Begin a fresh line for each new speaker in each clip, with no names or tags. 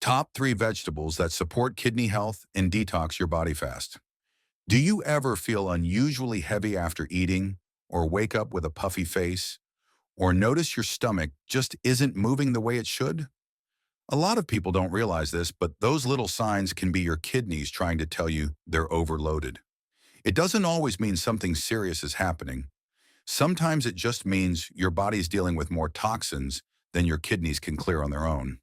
Top 3 vegetables that support kidney health and detox your body fast. Do you ever feel unusually heavy after eating, or wake up with a puffy face, or notice your stomach just isn't moving the way it should? A lot of people don't realize this, but those little signs can be your kidneys trying to tell you they're overloaded. It doesn't always mean something serious is happening. Sometimes it just means your body's dealing with more toxins than your kidneys can clear on their own.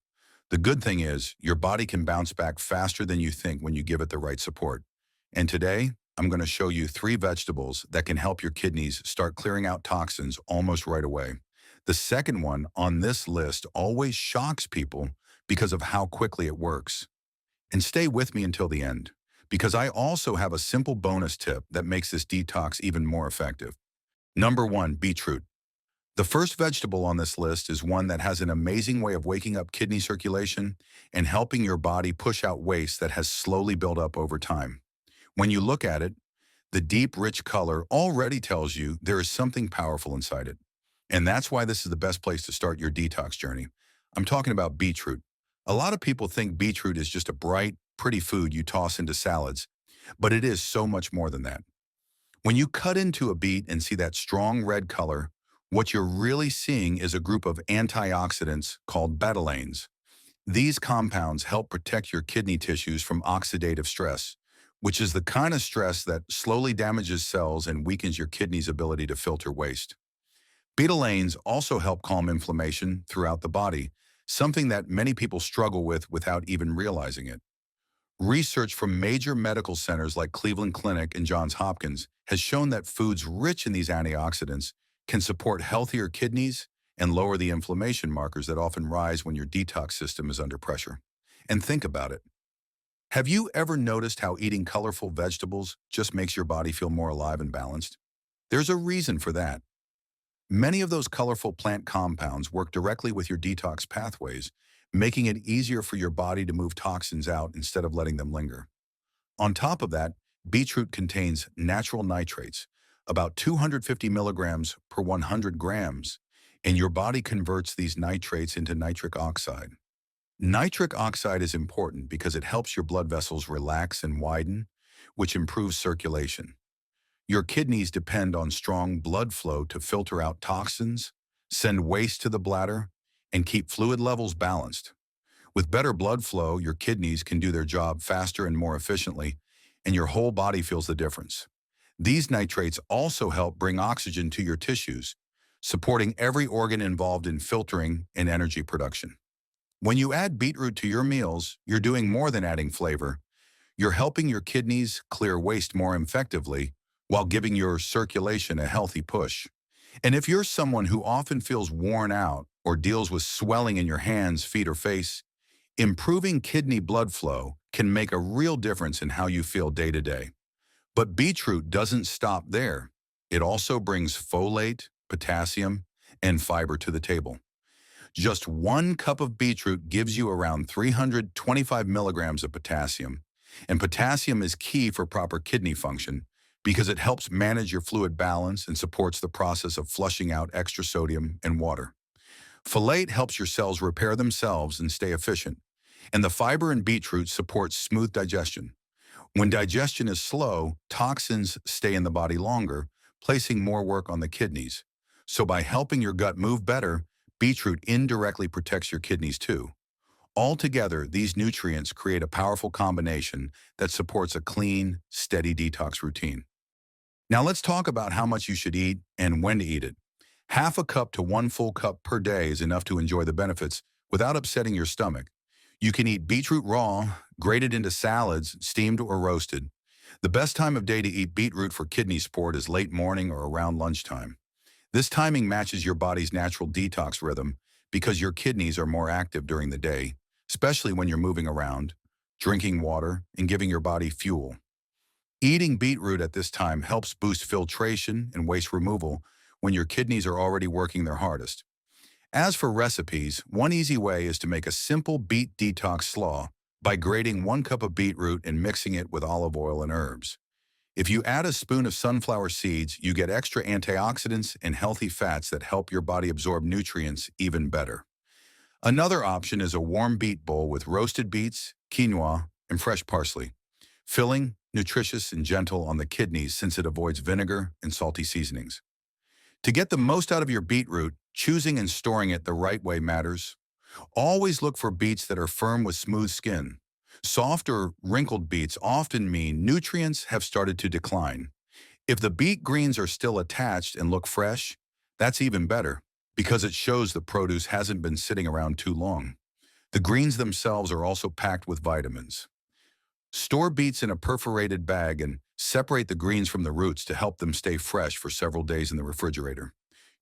The good thing is, your body can bounce back faster than you think when you give it the right support. And today, I'm going to show you 3 vegetables that can help your kidneys start clearing out toxins almost right away. The second one on this list always shocks people because of how quickly it works. And stay with me until the end, because I also have a simple bonus tip that makes this detox even more effective. Number 1, beetroot. The first vegetable on this list is one that has an amazing way of waking up kidney circulation and helping your body push out waste that has slowly built up over time. When you look at it, the deep, rich color already tells you there is something powerful inside it. And that's why this is the best place to start your detox journey. I'm talking about beetroot. A lot of people think beetroot is just a bright, pretty food you toss into salads, but it is so much more than that. When you cut into a beet and see that strong red color, what you're really seeing is a group of antioxidants called betalains. These compounds help protect your kidney tissues from oxidative stress, which is the kind of stress that slowly damages cells and weakens your kidney's ability to filter waste. Betalains also help calm inflammation throughout the body, something that many people struggle with without even realizing it. Research from major medical centers like Cleveland Clinic and Johns Hopkins has shown that foods rich in these antioxidants can support healthier kidneys and lower the inflammation markers that often rise when your detox system is under pressure. And think about it. Have you ever noticed how eating colorful vegetables just makes your body feel more alive and balanced? There's a reason for that. Many of those colorful plant compounds work directly with your detox pathways, making it easier for your body to move toxins out instead of letting them linger. On top of that, beetroot contains natural nitrates, about 250 milligrams per 100 grams, and your body converts these nitrates into nitric oxide. Nitric oxide is important because it helps your blood vessels relax and widen, which improves circulation. Your kidneys depend on strong blood flow to filter out toxins, send waste to the bladder, and keep fluid levels balanced. With better blood flow, your kidneys can do their job faster and more efficiently, and your whole body feels the difference. These nitrates also help bring oxygen to your tissues, supporting every organ involved in filtering and energy production. When you add beetroot to your meals, you're doing more than adding flavor. You're helping your kidneys clear waste more effectively while giving your circulation a healthy push. And if you're someone who often feels worn out or deals with swelling in your hands, feet, or face, improving kidney blood flow can make a real difference in how you feel day to day. But beetroot doesn't stop there. It also brings folate, potassium, and fiber to the table. Just 1 cup of beetroot gives you around 325 milligrams of potassium, and potassium is key for proper kidney function because it helps manage your fluid balance and supports the process of flushing out extra sodium and water. Folate helps your cells repair themselves and stay efficient, and the fiber in beetroot supports smooth digestion. When digestion is slow, toxins stay in the body longer, placing more work on the kidneys. So by helping your gut move better, beetroot indirectly protects your kidneys too. Altogether, these nutrients create a powerful combination that supports a clean, steady detox routine. Now let's talk about how much you should eat and when to eat it. Half a cup to 1 full cup per day is enough to enjoy the benefits without upsetting your stomach. You can eat beetroot raw, grated into salads, steamed or roasted. The best time of day to eat beetroot for kidney support is late morning or around lunchtime. This timing matches your body's natural detox rhythm because your kidneys are more active during the day, especially when you're moving around, drinking water, and giving your body fuel. Eating beetroot at this time helps boost filtration and waste removal when your kidneys are already working their hardest. As for recipes, one easy way is to make a simple beet detox slaw by grating 1 cup of beetroot and mixing it with olive oil and herbs. If you add a spoon of sunflower seeds, you get extra antioxidants and healthy fats that help your body absorb nutrients even better. Another option is a warm beet bowl with roasted beets, quinoa, and fresh parsley. Filling, nutritious, and gentle on the kidneys since it avoids vinegar and salty seasonings. To get the most out of your beetroot, choosing and storing it the right way matters. Always look for beets that are firm with smooth skin. Soft or wrinkled beets often mean nutrients have started to decline. If the beet greens are still attached and look fresh, that's even better because it shows the produce hasn't been sitting around too long. The greens themselves are also packed with vitamins. Store beets in a perforated bag and separate the greens from the roots to help them stay fresh for several days in the refrigerator.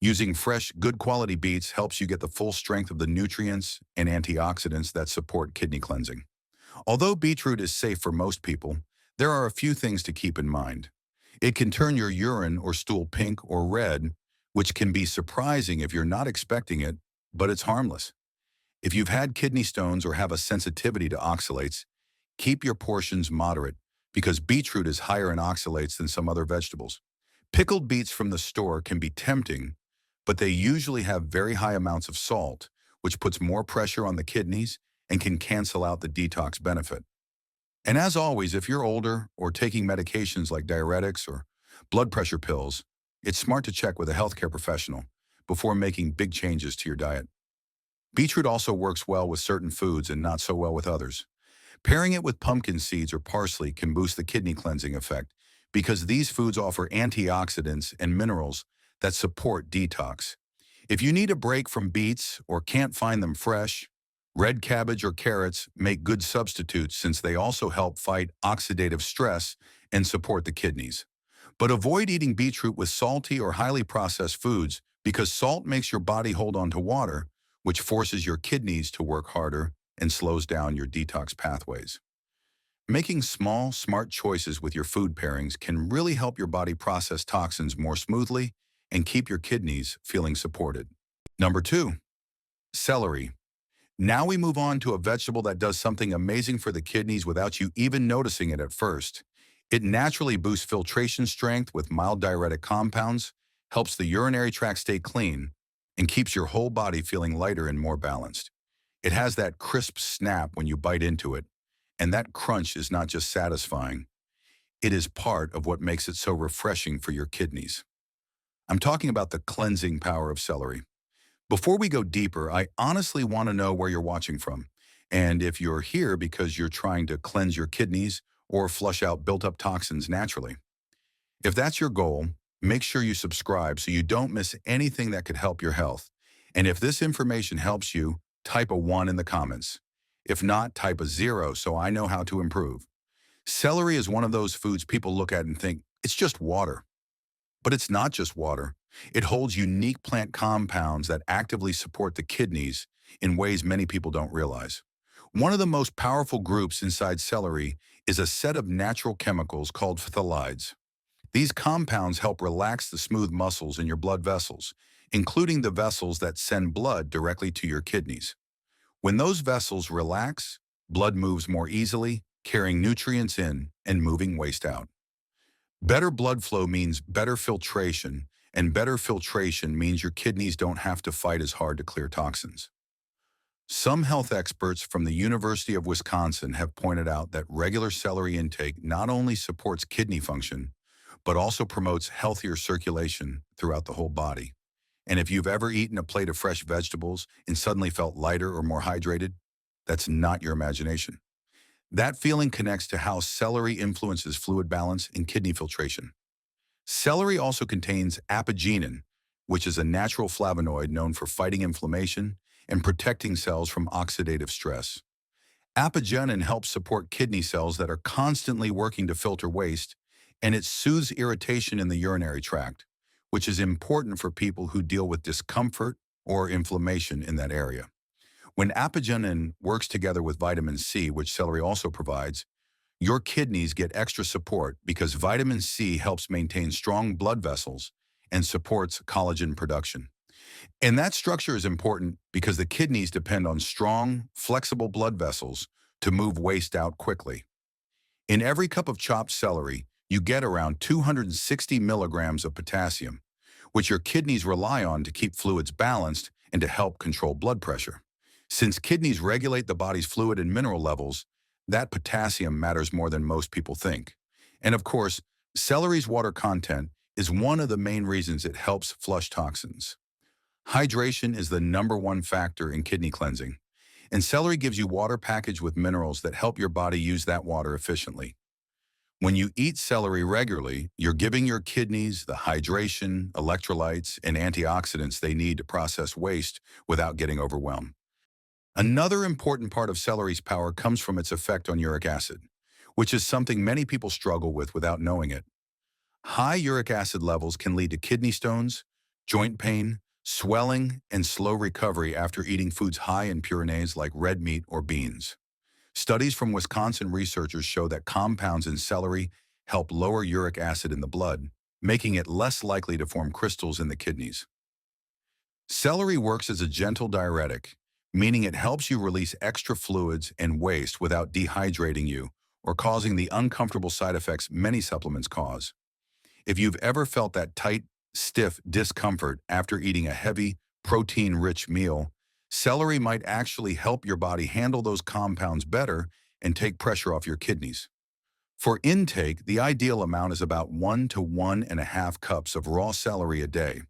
Using fresh, good quality beets helps you get the full strength of the nutrients and antioxidants that support kidney cleansing. Although beetroot is safe for most people, there are a few things to keep in mind. It can turn your urine or stool pink or red, which can be surprising if you're not expecting it, but it's harmless. If you've had kidney stones or have a sensitivity to oxalates, keep your portions moderate because beetroot is higher in oxalates than some other vegetables. Pickled beets from the store can be tempting, but they usually have very high amounts of salt, which puts more pressure on the kidneys and can cancel out the detox benefit. And as always, if you're older or taking medications like diuretics or blood pressure pills, it's smart to check with a healthcare professional before making big changes to your diet. Beetroot also works well with certain foods and not so well with others. Pairing it with pumpkin seeds or parsley can boost the kidney cleansing effect because these foods offer antioxidants and minerals that support detox. If you need a break from beets or can't find them fresh, red cabbage or carrots make good substitutes since they also help fight oxidative stress and support the kidneys. But avoid eating beetroot with salty or highly processed foods because salt makes your body hold on to water, which forces your kidneys to work harder and slows down your detox pathways. Making small, smart choices with your food pairings can really help your body process toxins more smoothly and keep your kidneys feeling supported. Number 2, celery. Now we move on to a vegetable that does something amazing for the kidneys without you even noticing it at first. It naturally boosts filtration strength with mild diuretic compounds, helps the urinary tract stay clean, and keeps your whole body feeling lighter and more balanced. It has that crisp snap when you bite into it, and that crunch is not just satisfying, it is part of what makes it so refreshing for your kidneys. I'm talking about the cleansing power of celery. Before we go deeper, I honestly want to know where you're watching from, and if you're here because you're trying to cleanse your kidneys or flush out built-up toxins naturally. If that's your goal, make sure you subscribe so you don't miss anything that could help your health. And if this information helps you, type a 1 in the comments. If not, type a 0 so I know how to improve. Celery is one of those foods people look at and think, it's just water. But it's not just water. It holds unique plant compounds that actively support the kidneys in ways many people don't realize. One of the most powerful groups inside celery is a set of natural chemicals called phthalides. These compounds help relax the smooth muscles in your blood vessels, including the vessels that send blood directly to your kidneys. When those vessels relax, blood moves more easily, carrying nutrients in and moving waste out. Better blood flow means better filtration, and better filtration means your kidneys don't have to fight as hard to clear toxins. Some health experts from the University of Wisconsin have pointed out that regular celery intake not only supports kidney function, but also promotes healthier circulation throughout the whole body. And if you've ever eaten a plate of fresh vegetables and suddenly felt lighter or more hydrated, that's not your imagination. That feeling connects to how celery influences fluid balance and kidney filtration. Celery also contains apigenin, which is a natural flavonoid known for fighting inflammation and protecting cells from oxidative stress. Apigenin helps support kidney cells that are constantly working to filter waste, and it soothes irritation in the urinary tract, which is important for people who deal with discomfort or inflammation in that area. When apigenin works together with vitamin C, which celery also provides, your kidneys get extra support because vitamin C helps maintain strong blood vessels and supports collagen production. And that structure is important because the kidneys depend on strong, flexible blood vessels to move waste out quickly. In every cup of chopped celery, you get around 260 milligrams of potassium, which your kidneys rely on to keep fluids balanced and to help control blood pressure. Since kidneys regulate the body's fluid and mineral levels, that potassium matters more than most people think. And of course, celery's water content is one of the main reasons it helps flush toxins. Hydration is the #1 factor in kidney cleansing, and celery gives you water packaged with minerals that help your body use that water efficiently. When you eat celery regularly, you're giving your kidneys the hydration, electrolytes, and antioxidants they need to process waste without getting overwhelmed. Another important part of celery's power comes from its effect on uric acid, which is something many people struggle with without knowing it. High uric acid levels can lead to kidney stones, joint pain, swelling, and slow recovery after eating foods high in purinase like red meat or beans. Studies from Wisconsin researchers show that compounds in celery help lower uric acid in the blood, making it less likely to form crystals in the kidneys. Celery works as a gentle diuretic, meaning it helps you release extra fluids and waste without dehydrating you or causing the uncomfortable side effects many supplements cause. If you've ever felt that tight, stiff discomfort after eating a heavy, protein-rich meal, celery might actually help your body handle those compounds better and take pressure off your kidneys. For intake, the ideal amount is about 1 to 1.5 cups of raw celery a day.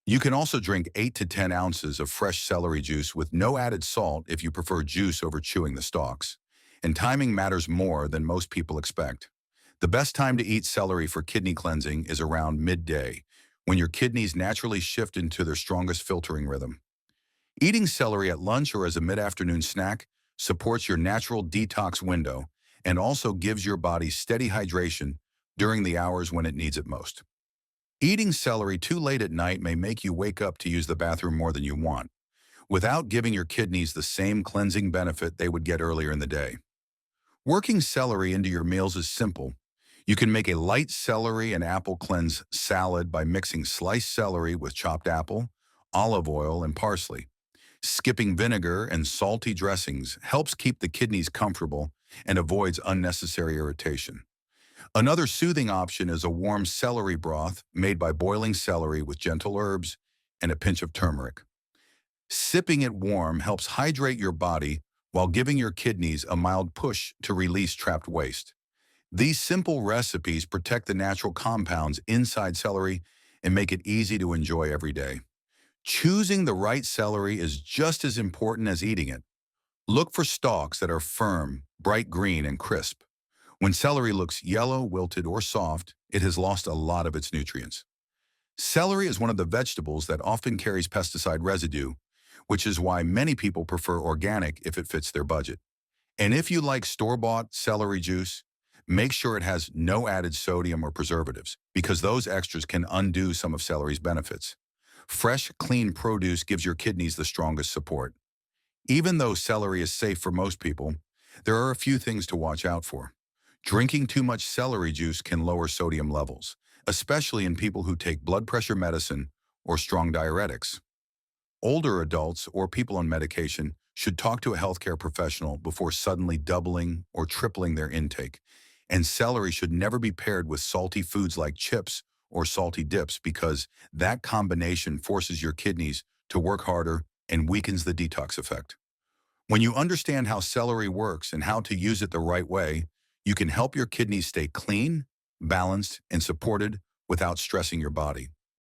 You can also drink 8 to 10 ounces of fresh celery juice with no added salt if you prefer juice over chewing the stalks. And timing matters more than most people expect. The best time to eat celery for kidney cleansing is around midday, when your kidneys naturally shift into their strongest filtering rhythm. Eating celery at lunch or as a mid-afternoon snack supports your natural detox window and also gives your body steady hydration during the hours when it needs it most. Eating celery too late at night may make you wake up to use the bathroom more than you want, without giving your kidneys the same cleansing benefit they would get earlier in the day. Working celery into your meals is simple. You can make a light celery and apple cleanse salad by mixing sliced celery with chopped apple, olive oil, and parsley. Skipping vinegar and salty dressings helps keep the kidneys comfortable and avoids unnecessary irritation. Another soothing option is a warm celery broth made by boiling celery with gentle herbs and a pinch of turmeric. Sipping it warm helps hydrate your body while giving your kidneys a mild push to release trapped waste. These simple recipes protect the natural compounds inside celery and make it easy to enjoy every day. Choosing the right celery is just as important as eating it. Look for stalks that are firm, bright green, and crisp. When celery looks yellow, wilted, or soft, it has lost a lot of its nutrients. Celery is one of the vegetables that often carries pesticide residue, which is why many people prefer organic if it fits their budget. And if you like store-bought celery juice, make sure it has no added sodium or preservatives, because those extras can undo some of celery's benefits. Fresh, clean produce gives your kidneys the strongest support. Even though celery is safe for most people, there are a few things to watch out for. Drinking too much celery juice can lower sodium levels, especially in people who take blood pressure medicine or strong diuretics. Older adults or people on medication should talk to a healthcare professional before suddenly doubling or tripling their intake. And celery should never be paired with salty foods like chips or salty dips, because that combination forces your kidneys to work harder and weakens the detox effect. When you understand how celery works and how to use it the right way, you can help your kidneys stay clean, balanced, and supported without stressing your body.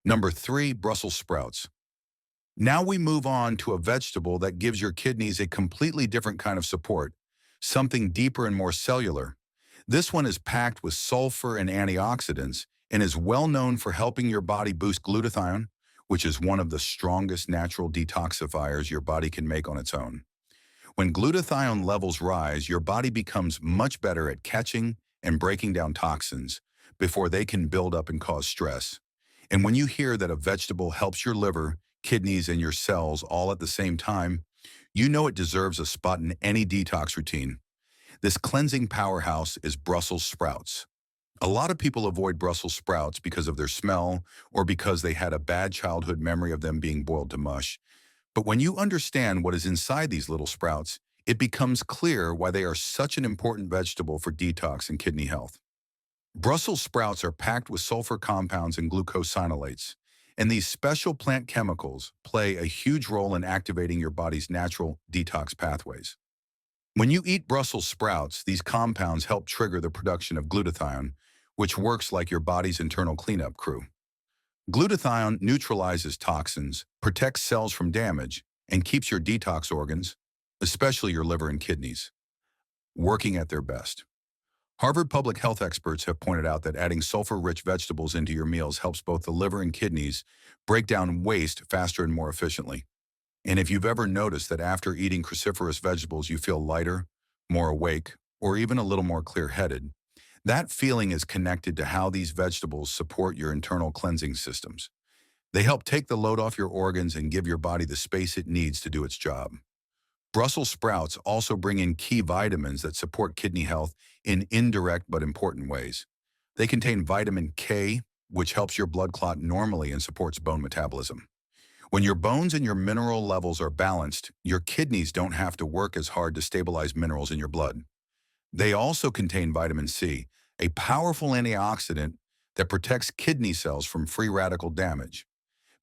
Number 3, Brussels sprouts. Now we move on to a vegetable that gives your kidneys a completely different kind of support, something deeper and more cellular. This one is packed with sulfur and antioxidants and is well known for helping your body boost glutathione, which is one of the strongest natural detoxifiers your body can make on its own. When glutathione levels rise, your body becomes much better at catching and breaking down toxins before they can build up and cause stress. And when you hear that a vegetable helps your liver, kidneys, and your cells all at the same time, you know it deserves a spot in any detox routine. This cleansing powerhouse is Brussels sprouts. A lot of people avoid Brussels sprouts because of their smell or because they had a bad childhood memory of them being boiled to mush. But when you understand what is inside these little sprouts, it becomes clear why they are such an important vegetable for detox and kidney health. Brussels sprouts are packed with sulfur compounds and glucosinolates, And these special plant chemicals play a huge role in activating your body's natural detox pathways. When you eat Brussels sprouts, these compounds help trigger the production of glutathione, which works like your body's internal cleanup crew. Glutathione neutralizes toxins, protects cells from damage, and keeps your detox organs, especially your liver and kidneys, working at their best. Harvard public health experts have pointed out that adding sulfur-rich vegetables into your meals helps both the liver and kidneys break down waste faster and more efficiently. And if you've ever noticed that after eating cruciferous vegetables you feel lighter, more awake, or even a little more clear-headed, that feeling is connected to how these vegetables support your internal cleansing systems. They help take the load off your organs and give your body the space it needs to do its job. Brussels sprouts also bring in key vitamins that support kidney health in indirect but important ways. They contain vitamin K, which helps your blood clot normally and supports bone metabolism. When your bones and your mineral levels are balanced, your kidneys don't have to work as hard to stabilize minerals in your blood. They also contain vitamin C, a powerful antioxidant that protects kidney cells from free radical damage.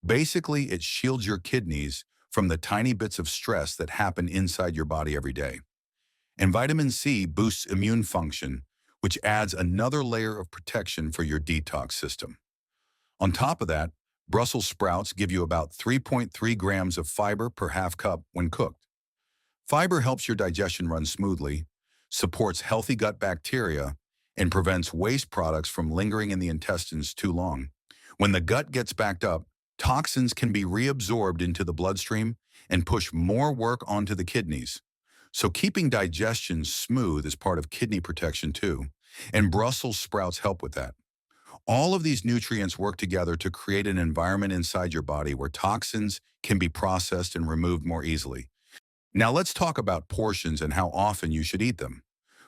Basically, it shields your kidneys from the tiny bits of stress that happen inside your body every day. And vitamin C boosts immune function, which adds another layer of protection for your detox system. On top of that, Brussels sprouts give you about 3.3 grams of fiber per half cup when cooked. Fiber helps your digestion run smoothly, supports healthy gut bacteria, and prevents waste products from lingering in the intestines too long. When the gut gets backed up, toxins can be reabsorbed into the bloodstream and push more work onto the kidneys. So keeping digestion smooth is part of kidney protection too, and Brussels sprouts help with that. All of these nutrients work together to create an environment inside your body where toxins can be processed and removed more easily. Now let's talk about portions and how often you should eat them.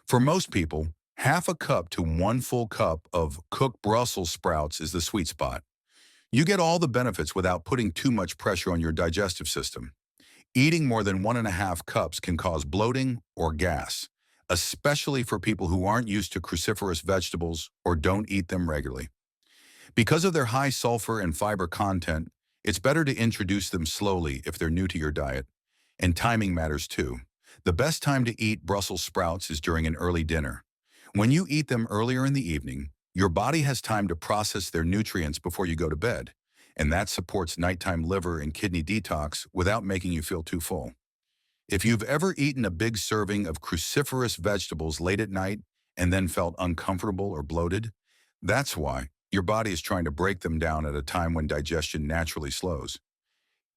For most people, half a cup to 1 full cup of cooked Brussels sprouts is the sweet spot. You get all the benefits without putting too much pressure on your digestive system. Eating more than 1.5 cups can cause bloating or gas, especially for people who aren't used to cruciferous vegetables or don't eat them regularly. Because of their high sulfur and fiber content, it's better to introduce them slowly if they're new to your diet. And timing matters too. The best time to eat Brussels sprouts is during an early dinner. When you eat them earlier in the evening, your body has time to process their nutrients before you go to bed, and that supports nighttime liver and kidney detox without making you feel too full. If you've ever eaten a big serving of cruciferous vegetables late at night and then felt uncomfortable or bloated, that's why your body is trying to break them down at a time when digestion naturally slows.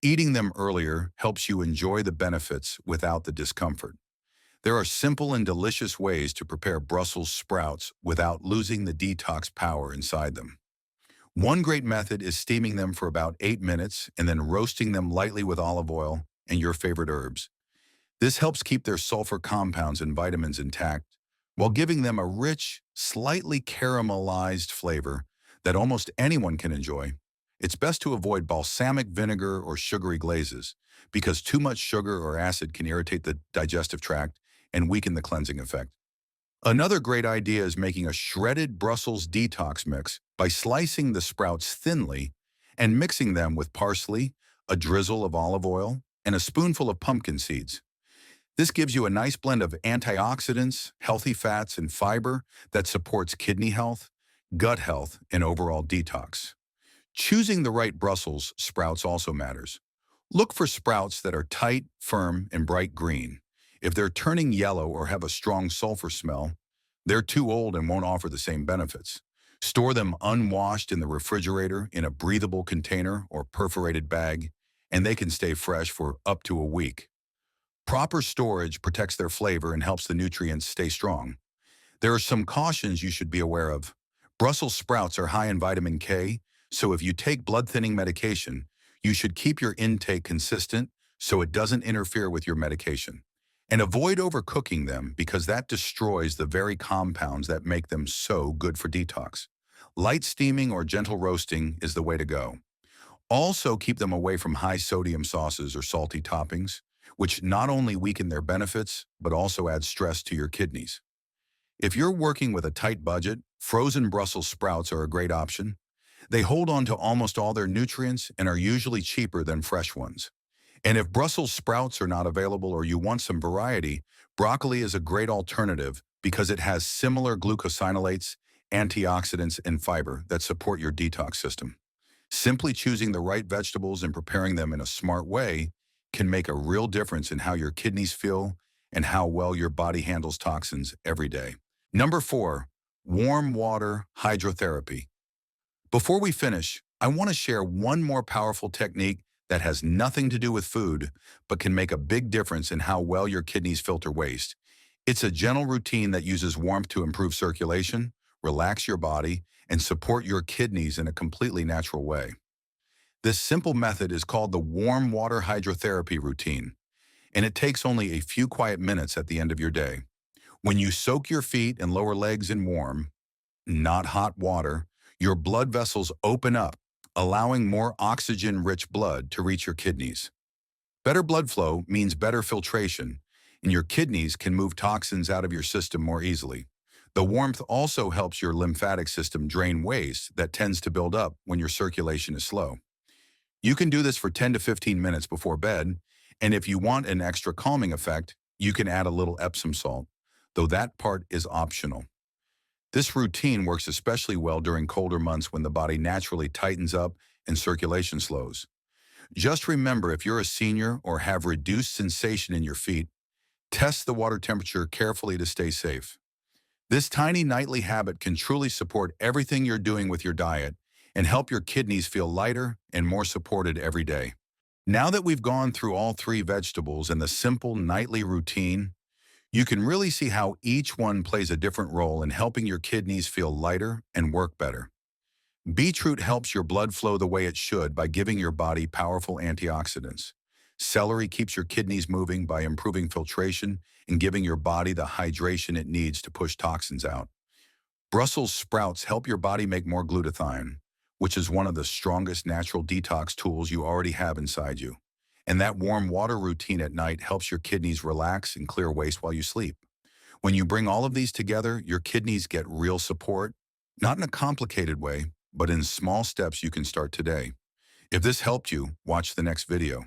Eating them earlier helps you enjoy the benefits without the discomfort. There are simple and delicious ways to prepare Brussels sprouts without losing the detox power inside them. One great method is steaming them for about 8 minutes and then roasting them lightly with olive oil and your favorite herbs. This helps keep their sulfur compounds and vitamins intact while giving them a rich, slightly caramelized flavor that almost anyone can enjoy. It's best to avoid balsamic vinegar or sugary glazes because too much sugar or acid can irritate the digestive tract and weaken the cleansing effect. Another great idea is making a shredded Brussels detox mix by slicing the sprouts thinly and mixing them with parsley, a drizzle of olive oil, and a spoonful of pumpkin seeds. This gives you a nice blend of antioxidants, healthy fats, and fiber that supports kidney health, gut health, and overall detox. Choosing the right Brussels sprouts also matters. Look for sprouts that are tight, firm, and bright green. If they're turning yellow or have a strong sulfur smell, they're too old and won't offer the same benefits. Store them unwashed in the refrigerator in a breathable container or perforated bag, and they can stay fresh for up to a week. Proper storage protects their flavor and helps the nutrients stay strong. There are some cautions you should be aware of. Brussels sprouts are high in vitamin K, so if you take blood-thinning medication, you should keep your intake consistent so it doesn't interfere with your medication. And avoid overcooking them because that destroys the very compounds that make them so good for detox. Light steaming or gentle roasting is the way to go. Also, keep them away from high-sodium sauces or salty toppings, which not only weaken their benefits, but also add stress to your kidneys. If you're working with a tight budget, frozen Brussels sprouts are a great option. They hold on to almost all their nutrients and are usually cheaper than fresh ones. And if Brussels sprouts are not available or you want some variety, broccoli is a great alternative because it has similar glucosinolates, antioxidants, and fiber that support your detox system. Simply choosing the right vegetables and preparing them in a smart way can make a real difference in how your kidneys feel and how well your body handles toxins every day. Number 4, warm water hydrotherapy. Before we finish, I want to share one more powerful technique that has nothing to do with food, but can make a big difference in how well your kidneys filter waste. It's a gentle routine that uses warmth to improve circulation, relax your body, and support your kidneys in a completely natural way. This simple method is called the warm water hydrotherapy routine, and it takes only a few quiet minutes at the end of your day. When you soak your feet and lower legs in warm, not hot water, your blood vessels open up, allowing more oxygen-rich blood to reach your kidneys. Better blood flow means better filtration, and your kidneys can move toxins out of your system more easily. The warmth also helps your lymphatic system drain waste that tends to build up when your circulation is slow. You can do this for 10 to 15 minutes before bed, and if you want an extra calming effect, you can add a little Epsom salt, though that part is optional. This routine works especially well during colder months when the body naturally tightens up and circulation slows. Just remember, if you're a senior or have reduced sensation in your feet, test the water temperature carefully to stay safe. This tiny nightly habit can truly support everything you're doing with your diet and help your kidneys feel lighter and more supported every day. Now that we've gone through all 3 vegetables and the simple nightly routine, you can really see how each one plays a different role in helping your kidneys feel lighter and work better. Beetroot helps your blood flow the way it should by giving your body powerful antioxidants. Celery keeps your kidneys moving by improving filtration and giving your body the hydration it needs to push toxins out. Brussels sprouts help your body make more glutathione, which is one of the strongest natural detox tools you already have inside you. And that warm water routine at night helps your kidneys relax and clear waste while you sleep. When you bring all of these together, your kidneys get real support, not in a complicated way, but in small steps you can start today. If this helped you, watch the next video.